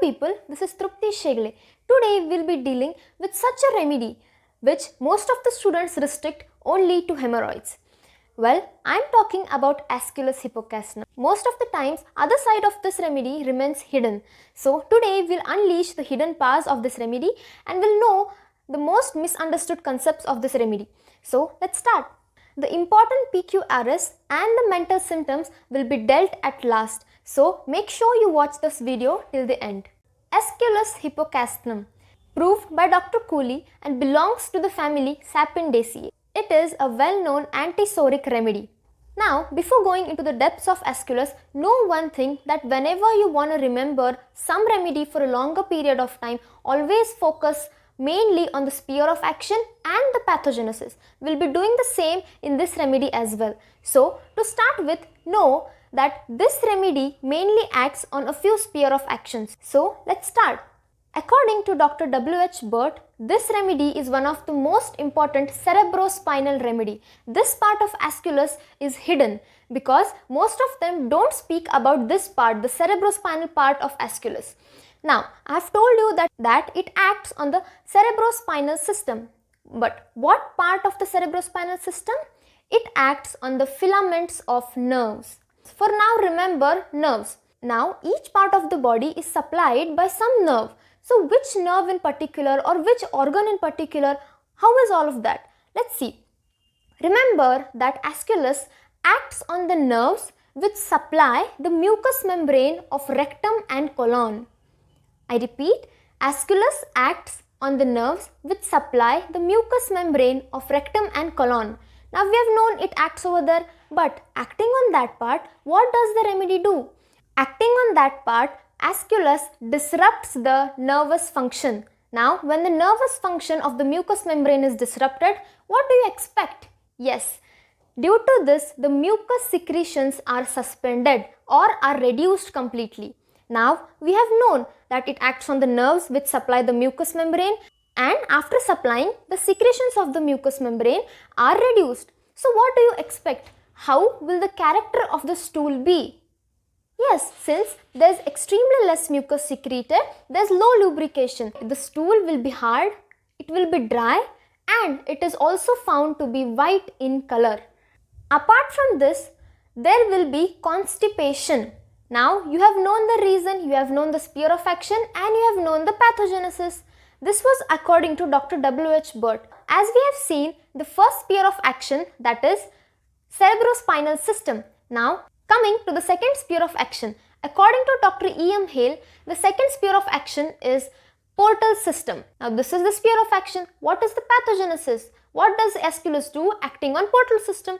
people, this is Trupti Shegle. Today we'll be dealing with such a remedy which most of the students restrict only to hemorrhoids. Well, I'm talking about Aesculus Hippocastanum. Most of the times, other side of this remedy remains hidden. So today we'll unleash the hidden powers of this remedy and we'll know the most misunderstood concepts of this remedy. So let's start. The important PQRS and the mental symptoms will be dealt at last. So make sure you watch this video till the end. Aesculus Hippocastanum, proved by Dr. Cooley and belongs to the family Sapindaceae. It is a well-known antisoric remedy. Now, before going into the depths of Aesculus, know one thing, that whenever you want to remember some remedy for a longer period of time, always focus mainly on the sphere of action and the pathogenesis. We'll be doing the same in this remedy as well. So, to start with, know that this remedy mainly acts on a few sphere of actions. So, let's start. According to Dr. W.H. Burt, this remedy is one of the most important cerebrospinal remedy. This part of Aesculus is hidden because most of them don't speak about this part, the cerebrospinal part of Aesculus. Now, I have told you that it acts on the cerebrospinal system. But what part of the cerebrospinal system? It acts on the filaments of nerves. For now, remember nerves. Now, each part of the body is supplied by some nerve. So, which nerve in particular or which organ in particular? How is all of that? Let's see. Remember that Aesculus acts on the nerves which supply the mucous membrane of rectum and colon. I repeat, Aesculus acts on the nerves which supply the mucous membrane of rectum and colon. Now, we have known it acts over there, but acting on that part, what does the remedy do? Acting on that part, Aesculus disrupts the nervous function. Now, when the nervous function of the mucous membrane is disrupted, what do you expect? Yes, due to this, the mucus secretions are suspended or are reduced completely. Now, we have known that it acts on the nerves which supply the mucous membrane, and after supplying, the secretions of the mucous membrane are reduced. So, what do you expect? How will the character of the stool be? Yes, since there is extremely less mucus secreted, there is low lubrication. The stool will be hard, it will be dry, and it is also found to be white in color. Apart from this, there will be constipation. Now, you have known the reason, you have known the sphere of action, and you have known the pathogenesis. This was according to Dr. W.H. Burt. As we have seen, the first sphere of action, that is cerebrospinal system. Now, coming to the second sphere of action, according to Dr. E.M. Hale, the second sphere of action is portal system. Now, this is the sphere of action. What is the pathogenesis? What does Aesculus do acting on portal system?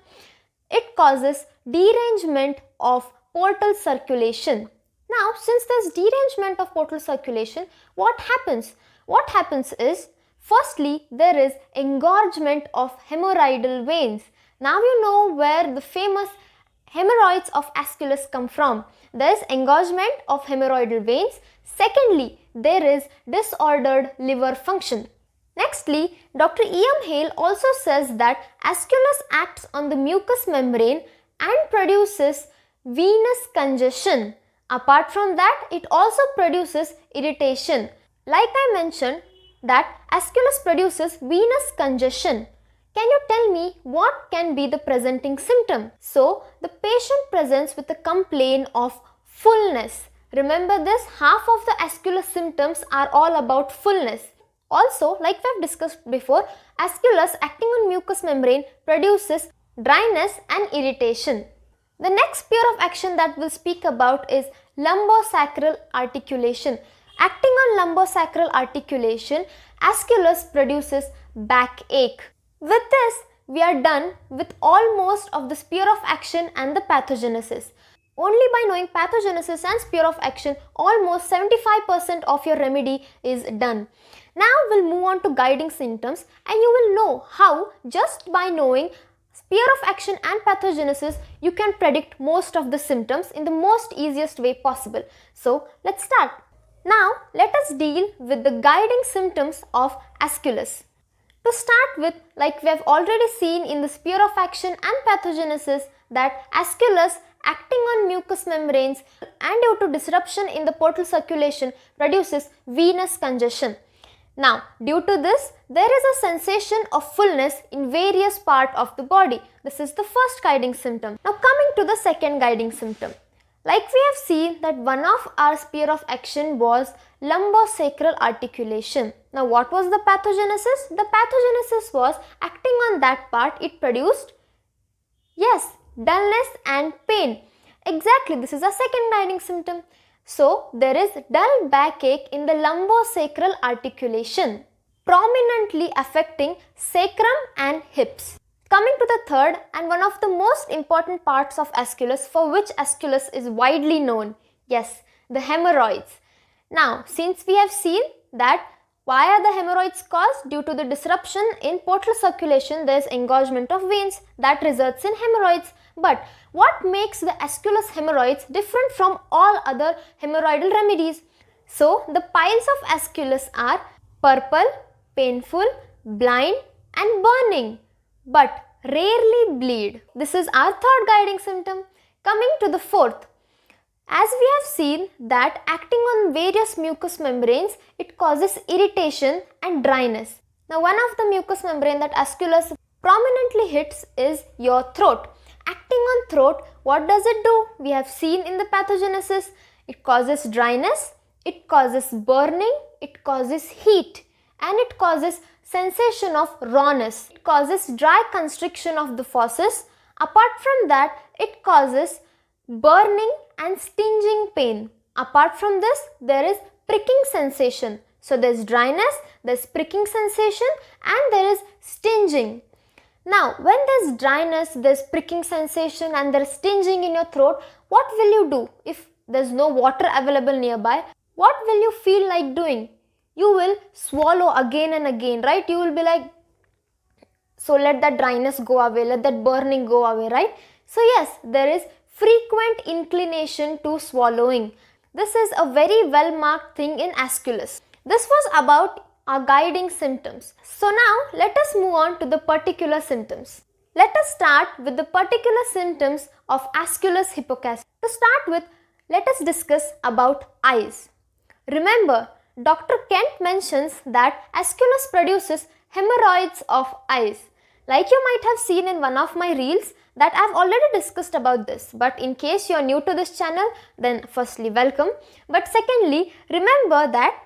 It causes derangement of portal circulation. Now, since there is derangement of portal circulation, what happens? What happens is, firstly, there is engorgement of hemorrhoidal veins. Now you know where the famous hemorrhoids of Aesculus come from. There is engorgement of hemorrhoidal veins. Secondly, there is disordered liver function. Nextly, Dr. E.M. Hale also says that Aesculus acts on the mucous membrane and produces venous congestion. Apart from that, it also produces irritation. Like I mentioned that Aesculus produces venous congestion. Can you tell me what can be the presenting symptom? So, the patient presents with a complaint of fullness. Remember this, half of the Aesculus symptoms are all about fullness. Also, like we have discussed before, Aesculus acting on mucous membrane produces dryness and irritation. The next sphere of action that we'll speak about is lumbosacral articulation. Acting on lumbosacral articulation, Aesculus produces backache. With this, we are done with almost of the sphere of action and the pathogenesis. Only by knowing pathogenesis and sphere of action, almost 75% of your remedy is done. Now we'll move on to guiding symptoms, and you will know how just by knowing sphere of action and pathogenesis, you can predict most of the symptoms in the most easiest way possible. So let's start. Now let us deal with the guiding symptoms of Aesculus. To start with, like we have already seen in the sphere of action and pathogenesis, that Aesculus acting on mucous membranes and due to disruption in the portal circulation produces venous congestion. Now, due to this, there is a sensation of fullness in various parts of the body. This is the first guiding symptom. Now, coming to the second guiding symptom. Like we have seen that one of our sphere of action was lumbosacral articulation. Now, what was the pathogenesis? The pathogenesis was acting on that part, it produced, yes, dullness and pain. Exactly, this is a second guiding symptom. So, there is dull backache in the lumbosacral articulation, prominently affecting sacrum and hips. Coming to the third and one of the most important parts of Aesculus, for which Aesculus is widely known, yes, the hemorrhoids. Now, since we have seen that why are the hemorrhoids caused? Due to the disruption in portal circulation, there is engorgement of veins that results in hemorrhoids. But what makes the Aesculus hemorrhoids different from all other hemorrhoidal remedies? So, the piles of Aesculus are purple, painful, blind and burning, but rarely bleed. This is our third guiding symptom. Coming to the fourth. As we have seen that acting on various mucous membranes, it causes irritation and dryness. Now, one of the mucous membrane that Aesculus prominently hits is your throat. Acting on throat, what does it do? We have seen in the pathogenesis, it causes dryness, it causes burning, it causes heat and it causes sensation of rawness. It causes dry constriction of the fauces. Apart from that, it causes burning and stinging pain. Apart from this, there is pricking sensation. So, there is dryness, there is pricking sensation and there is stinging. Now, when there is dryness, there is pricking sensation and there is stinging in your throat, what will you do? If there is no water available nearby, what will you feel like doing? You will swallow again and again, right? You will be like, so let that dryness go away, let that burning go away, right? So yes, there is frequent inclination to swallowing. This is a very well marked thing in Aesculus. This was about our guiding symptoms. So now let us move on to the particular symptoms. Let us start with the particular symptoms of Aesculus Hippocastanum. To start with, let us discuss about eyes. Remember, Dr. Kent mentions that Aesculus produces hemorrhoids of eyes. Like you might have seen in one of my reels that I have already discussed about this. But in case you are new to this channel, then firstly welcome. But secondly, remember that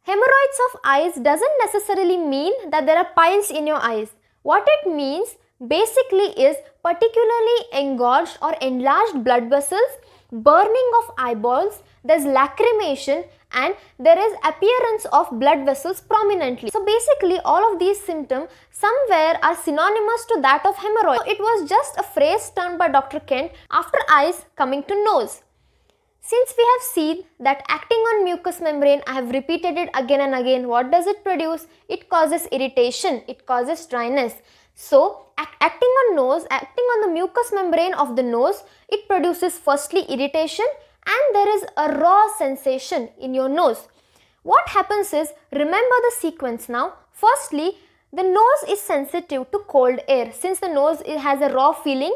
hemorrhoids of eyes doesn't necessarily mean that there are piles in your eyes. What it means basically is particularly engorged or enlarged blood vessels, burning of eyeballs, there's lacrimation and there is appearance of blood vessels prominently. So basically all of these symptoms somewhere are synonymous to that of hemorrhoid. So it was just a phrase turned by Dr. Kent after eyes coming to nose. Since we have seen that acting on mucous membrane, I have repeated it again and again, what does it produce? It causes irritation, it causes dryness. So acting on nose, acting on the mucous membrane of the nose, it produces firstly irritation and there is a raw sensation in your nose. What happens is, remember the sequence now. Firstly, the nose is sensitive to cold air. Since the nose has a raw feeling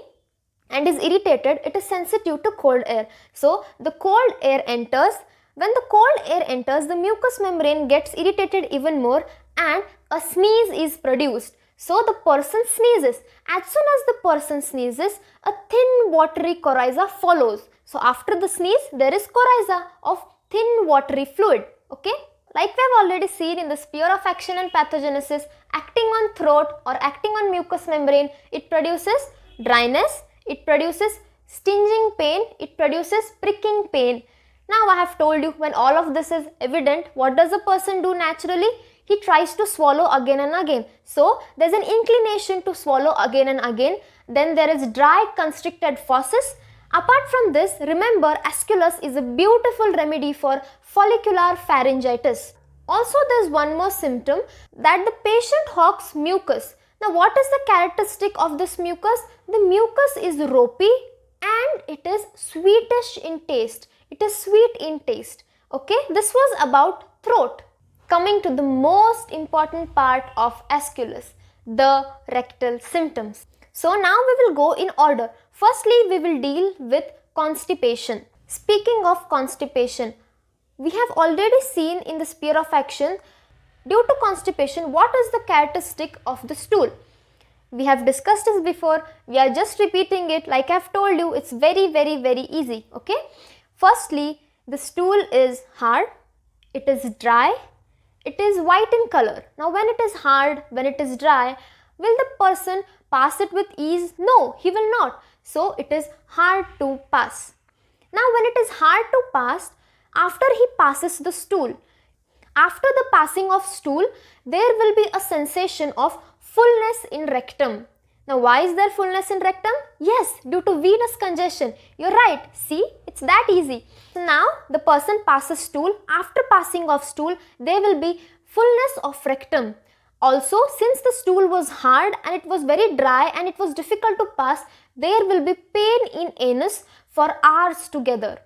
and is irritated, it is sensitive to cold air. So, the cold air enters. When the cold air enters, the mucous membrane gets irritated even more and a sneeze is produced. So, the person sneezes. As soon as the person sneezes, a thin watery coryza follows. So, after the sneeze, there is coryza of thin watery fluid. Okay? Like we have already seen in the sphere of action and pathogenesis, acting on throat or acting on mucous membrane, it produces dryness, it produces stinging pain, it produces pricking pain. Now, I have told you when all of this is evident, what does a person do naturally? He tries to swallow again and again. So, there is an inclination to swallow again and again. Then there is dry constricted fauces. Apart from this, remember Aesculus is a beautiful remedy for follicular pharyngitis. Also, there is one more symptom that the patient hawks mucus. Now, what is the characteristic of this mucus? The mucus is ropey and it is sweetish in taste. It is sweet in taste. Okay, this was about throat. Coming to the most important part of Aesculus, the rectal symptoms. So now we will go in order. Firstly, we will deal with constipation. Speaking of constipation, we have already seen in the sphere of action, due to constipation, what is the characteristic of the stool? We have discussed this before, we are just repeating it. Like I have told you, it's very easy, okay? Firstly, the stool is hard, it is dry, it is white in color. Now when it is hard, when it is dry, will the person pass it with ease? No, he will not. So it is hard to pass. Now when it is hard to pass, after he passes the stool, after the passing of stool, there will be a sensation of fullness in rectum. Now why is there fullness in rectum? Yes, due to venous congestion. You're right. See, it's that easy. So now the person passes stool. After passing of stool, there will be fullness of rectum. Also, since the stool was hard and it was very dry and it was difficult to pass, there will be pain in anus for hours together.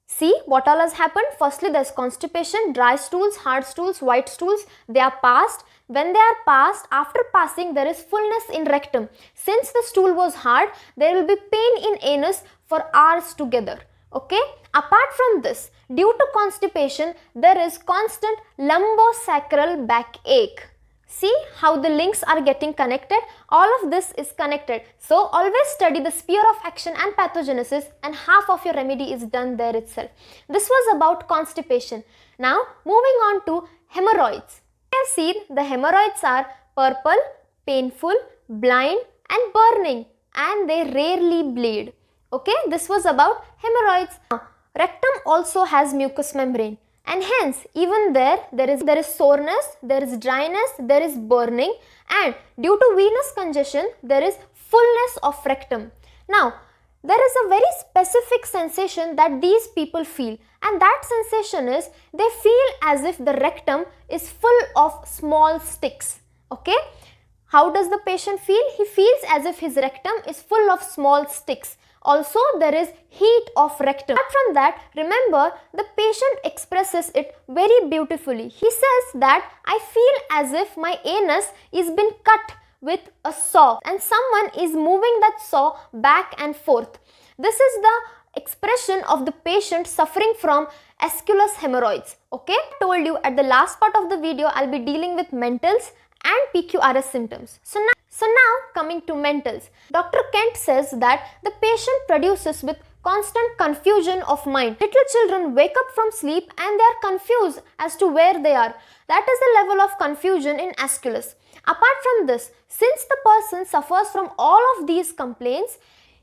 See what all has happened. Firstly, there is constipation, dry stools, hard stools, white stools. They are passed. When they are passed, after passing, there is fullness in rectum. Since the stool was hard, there will be pain in anus for hours together. Okay. Apart from this, due to constipation, there is constant lumbosacral backache. See how the links are getting connected? All of this is connected. So always study the sphere of action and pathogenesis, and half of your remedy is done there itself. This was about constipation. Now moving on to hemorrhoids. We have seen the hemorrhoids are purple, painful, blind and burning, and they rarely bleed. Okay, this was about hemorrhoids. Rectum also has mucous membrane. And hence, even there is soreness, there is dryness, there is burning, and due to venous congestion, there is fullness of rectum. Now, there is a very specific sensation that these people feel, and that sensation is they feel as if the rectum is full of small sticks. Okay? How does the patient feel? He feels as if his rectum is full of small sticks. Also, there is heat of rectum. Apart from that, remember, the patient expresses it very beautifully. He says that I feel as if my anus is been cut with a saw and someone is moving that saw back and forth. This is the expression of the patient suffering from Aesculus hemorrhoids. Okay, I told you at the last part of the video, I'll be dealing with mentals and PQRS symptoms. So now coming to mentals, Dr. Kent says that the patient produces with constant confusion of mind. Little children wake up from sleep and they are confused as to where they are. That is the level of confusion in Aesculus. Apart from this, since the person suffers from all of these complaints,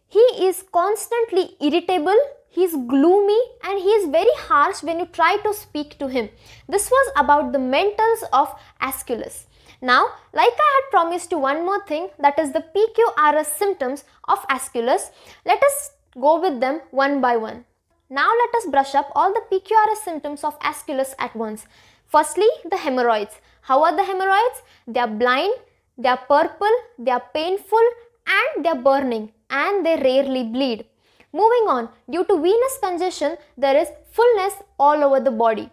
he is constantly irritable, he is gloomy, and he is very harsh when you try to speak to him. This was about the mentals of Aesculus. Now, like I had promised you one more thing, that is the PQRS symptoms of Aesculus. Let us go with them one by one. Now let us brush up all the PQRS symptoms of Aesculus at once. Firstly, the hemorrhoids. How are the hemorrhoids? They are blind, they are purple, they are painful, and they are burning, and they rarely bleed. Moving on, due to venous congestion, there is fullness all over the body,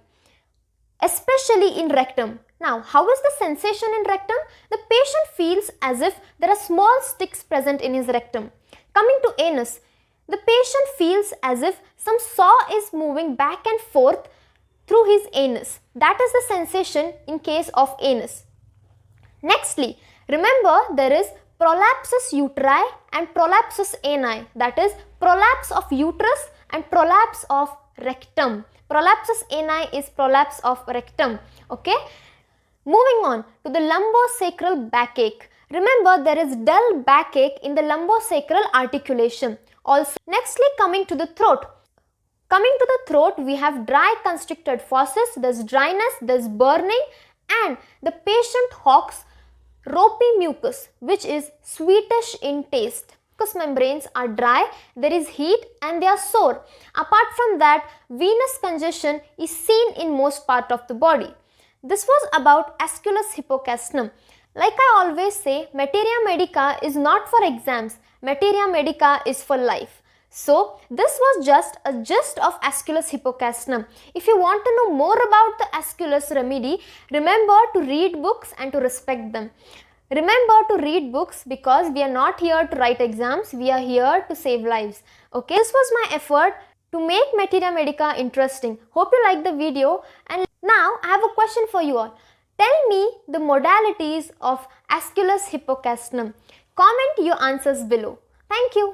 especially in rectum. Now, how is the sensation in rectum? The patient feels as if there are small sticks present in his rectum. Coming to anus, the patient feels as if some saw is moving back and forth through his anus. That is the sensation in case of anus. Nextly, remember there is prolapsus uteri and prolapsus ani. That is prolapse of uterus and prolapse of rectum. Prolapsus ani is prolapse of rectum. Okay. Moving on to the lumbosacral backache. Remember, there is dull backache in the lumbosacral articulation. Also, nextly coming to the throat. Coming to the throat, we have dry constricted fauces, there is dryness, there is burning, and the patient hawks ropey mucus, which is sweetish in taste. Mucous membranes are dry, there is heat, and they are sore. Apart from that, venous congestion is seen in most part of the body. This was about Aesculus hippocastanum. Like I always say, materia medica is not for exams, materia medica is for life. So, this was just a gist of Aesculus hippocastanum. If you want to know more about the Aesculus remedy, remember to read books and to respect them. Remember to read books because we are not here to write exams, we are here to save lives. Okay, this was my effort to make Materia Medica interesting. Hope you liked the video, and now I have a question for you all. Tell me the modalities of Aesculus Hippocastanum. Comment your answers below. Thank you.